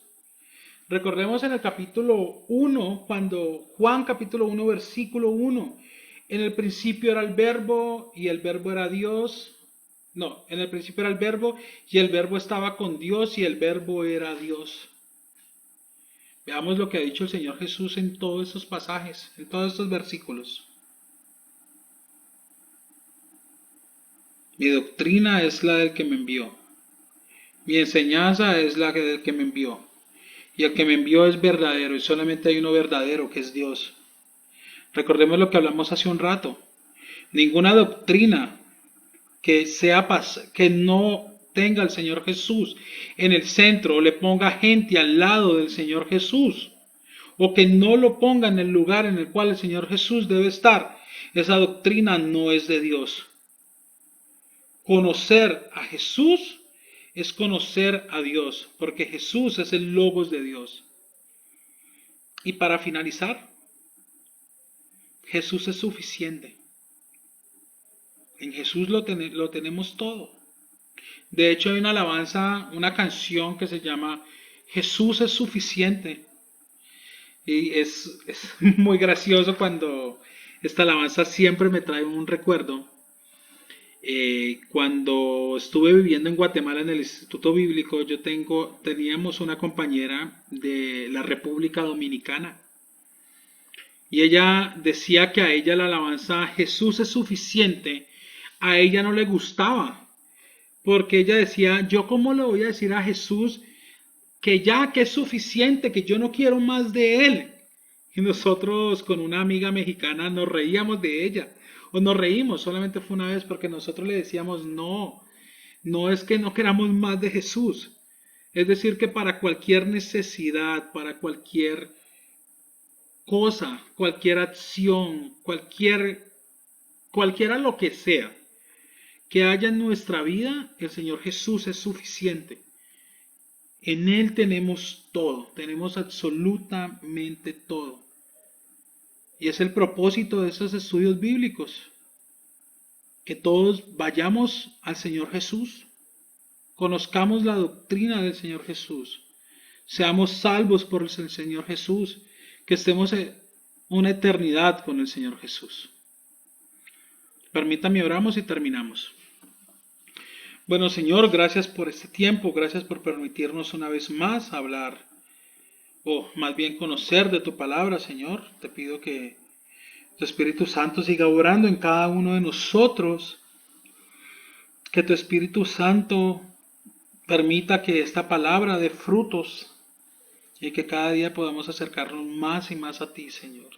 Speaker 1: Recordemos en el capítulo 1, cuando Juan capítulo 1, versículo 1, en el principio era el verbo y el verbo era Dios. No, en el principio era el verbo y el verbo estaba con Dios y el verbo era Dios. Veamos lo que ha dicho el Señor Jesús en todos estos pasajes, en todos estos versículos. Mi doctrina es la del que me envió. Mi enseñanza es la del que me envió. Y el que me envió es verdadero, y solamente hay uno verdadero, que es Dios. Recordemos lo que hablamos hace un rato. Ninguna doctrina que no tenga al Señor Jesús en el centro, o le ponga gente al lado del Señor Jesús, o que no lo ponga en el lugar en el cual el Señor Jesús debe estar, esa doctrina no es de Dios. Conocer a Jesús es conocer a Dios, porque Jesús es el Logos de Dios. Y para finalizar, Jesús es suficiente. En Jesús lo tenemos todo. De hecho, hay una alabanza, una canción que se llama Jesús es suficiente. Y es muy gracioso cuando esta alabanza siempre me trae un recuerdo. Cuando estuve viviendo en Guatemala en el Instituto Bíblico, teníamos una compañera de la República Dominicana. Y ella decía que a ella la alabanza Jesús es suficiente, a ella no le gustaba. Porque ella decía: yo cómo le voy a decir a Jesús que es suficiente, que yo no quiero más de Él. Y nosotros con una amiga mexicana nos reíamos de ella, o nos reímos, solamente fue una vez porque nosotros le decíamos, no, no es que no queramos más de Jesús. Es decir, que para cualquier necesidad, para cualquier cosa, cualquier acción, cualquiera lo que sea que haya en nuestra vida, el Señor Jesús es suficiente. En Él tenemos todo, tenemos absolutamente todo. Y es el propósito de esos estudios bíblicos, que todos vayamos al Señor Jesús, conozcamos la doctrina del Señor Jesús, seamos salvos por el Señor Jesús, que estemos en una eternidad con el Señor Jesús. Permítame, oramos y terminamos. Bueno, Señor, gracias por este tiempo, gracias por permitirnos una vez más hablar, o más bien conocer de tu palabra, Señor. Te pido que tu Espíritu Santo siga obrando en cada uno de nosotros, que tu Espíritu Santo permita que esta palabra dé frutos y que cada día podamos acercarnos más y más a ti, Señor.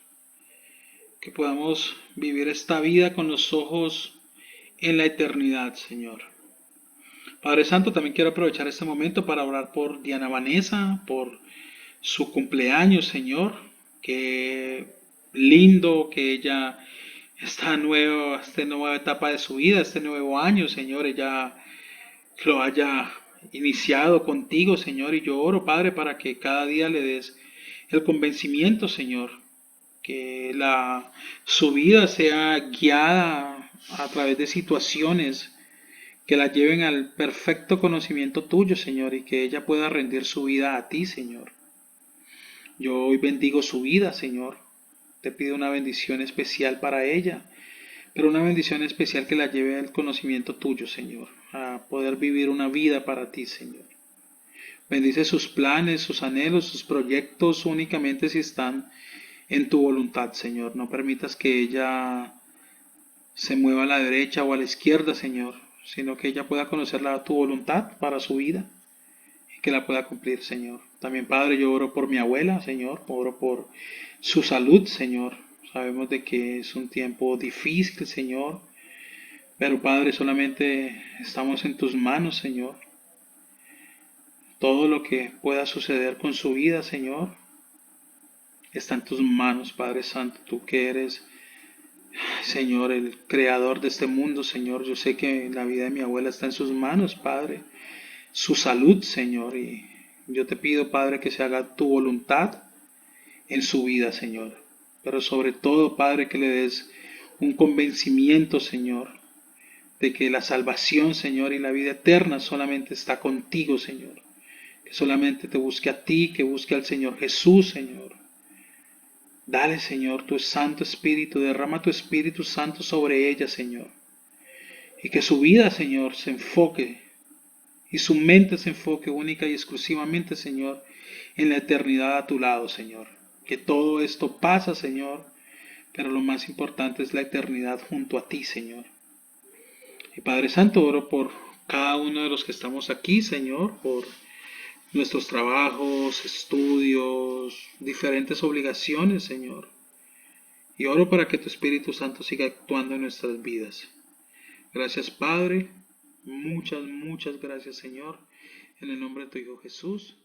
Speaker 1: Que podamos vivir esta vida con los ojos en la eternidad, Señor. Padre Santo, también quiero aprovechar este momento para orar por Diana Vanessa, por su cumpleaños, Señor. Qué lindo que ella, esta nueva etapa de su vida, este nuevo año, Señor, ella lo haya iniciado contigo, Señor. Y yo oro, Padre, para que cada día le des el convencimiento, Señor, que su vida sea guiada a través de situaciones que la lleven al perfecto conocimiento tuyo, Señor, y que ella pueda rendir su vida a ti, Señor. Yo hoy bendigo su vida, Señor. Te pido una bendición especial para ella, pero una bendición especial que la lleve al conocimiento tuyo, Señor, a poder vivir una vida para ti, Señor. Bendice sus planes, sus anhelos, sus proyectos únicamente si están en tu voluntad, Señor. No permitas que ella se mueva a la derecha o a la izquierda, Señor, sino que ella pueda conocer tu voluntad para su vida y que la pueda cumplir, Señor. También, Padre, yo oro por mi abuela, Señor, oro por su salud, Señor. Sabemos de que es un tiempo difícil, Señor, pero, Padre, solamente estamos en tus manos, Señor. Todo lo que pueda suceder con su vida, Señor, está en tus manos, Padre Santo, tú que eres, Señor, el creador de este mundo, Señor. Yo sé que la vida de mi abuela está en sus manos, Padre. Su salud, Señor. Y yo te pido, Padre, que se haga tu voluntad en su vida, Señor. Pero sobre todo, Padre, que le des un convencimiento, Señor, de que la salvación, Señor, y la vida eterna solamente está contigo, Señor. Que solamente te busque a ti, que busque al Señor Jesús, Señor. Dale, Señor, tu Santo Espíritu, derrama tu Espíritu Santo sobre ella, Señor. Y que su vida, Señor, se enfoque y su mente se enfoque única y exclusivamente, Señor, en la eternidad a tu lado, Señor. Que todo esto pasa, Señor, pero lo más importante es la eternidad junto a ti, Señor. Y Padre Santo, oro por cada uno de los que estamos aquí, Señor, por nuestros trabajos, estudios, diferentes obligaciones, Señor. Y oro para que tu Espíritu Santo siga actuando en nuestras vidas. Gracias, Padre. Muchas, muchas gracias, Señor. En el nombre de tu Hijo Jesús.